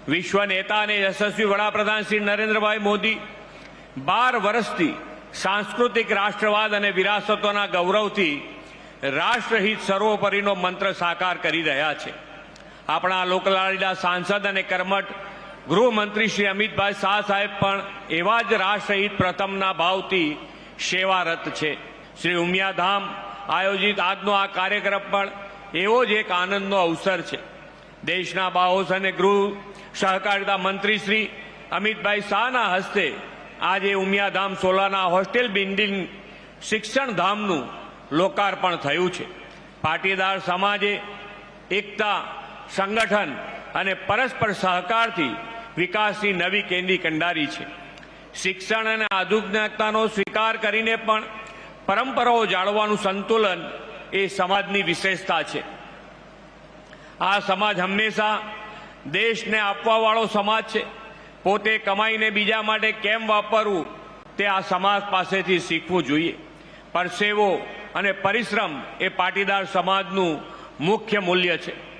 વિશ્વ નેતા અને યશસ્વી વડાપ્રધાન શ્રી નરેન્દ્રભાઈ મોદી 12 વર્ષથી સાંસ્કૃતિક રાષ્ટ્રવાદ અને વિરાસતોના ગૌરવથી રાષ્ટ્રહિત સર્વોપરીનો મંત્ર સાકાર કરી રહ્યા છે. આપણા લોકલાડીલા સાંસદ અને કર્મઠ ગૃહમંત્રી શ્રી અમિતભાઈ શાહ સાહેબ પણ એવા જ રાષ્ટ્રહિત પ્રથમના ભાવથી સેવારત છે. શ્રી ઉમિયાધામ આયોજિત આજનો આ કાર્યક્રમ પણ એવો જ એક આનંદનો અવસર છે. દેશના બાહોશ અને ગૃહ સહકારિતા મંત્રી શ્રી અમિતભાઈ શાહના હસ્તે આજે ઉમિયાધામ સોલાના હોસ્ટેલ બિલ્ડિંગ શિક્ષણ ધામનું લોકાર્પણ થયું છે. પાટીદાર સમાજે એકતા, સંગઠન અને પરસ્પર સહકારથી વિકાસની નવી કેન્દ્રી કંડારી છે. શિક્ષણ અને આધુનિકતાનો સ્વીકાર કરીને પણ પરંપરાઓ જાળવવાનું સંતુલન એ સમાજની વિશેષતા છે. આ સમાજ હંમેશા દેશને આપવાવાળો સમાજ છે. પોતે કમાઈને બીજા માટે કેમ વાપરવું તે આ સમાજ પાસેથી શીખવું જોઈએ. પરસેવો અને પરિશ્રમ એ પાટીદાર સમાજનું મુખ્ય મૂલ્ય છે.